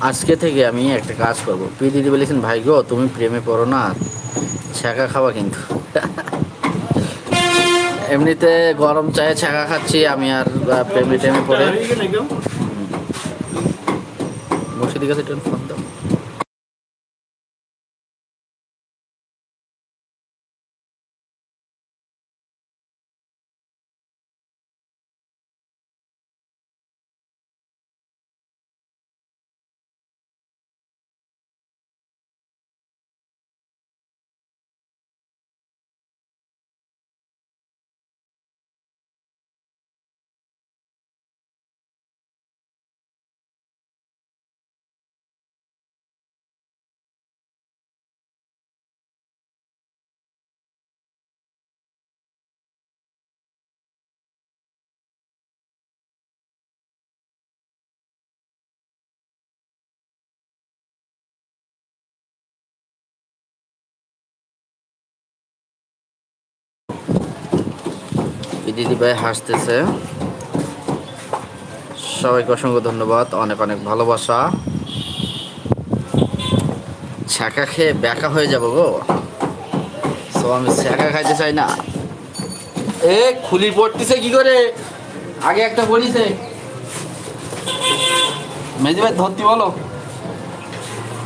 আজকে থেকে আমি একটা কাজ করব। দিদি বলেছেন, ভাই গো তুমি প্রেমে পড়ো না, ছ্যাঁকা খাওয়া কিন্তু। এমনিতে গরম চায়ে ছ্যাঁকা খাচ্ছি আমি, আর প্রেমে টেমে পড়ে মুর্শিদির কাছে একটু ফোন দাও। দিদি ভাই হাসতেছে। সবাইকে অসংখ্য ধন্যবাদ, অনেক অনেক ভালোবাসা। ছ্যাঁকা খেয়ে ব্যাকা হয়ে যাব গো, সো আমি ছ্যাঁকা খাইতে চাই না। এ খুলি পড়তেছে কি করে, আগে একটা বলিছে মেজি ভাই ধরতি বলো।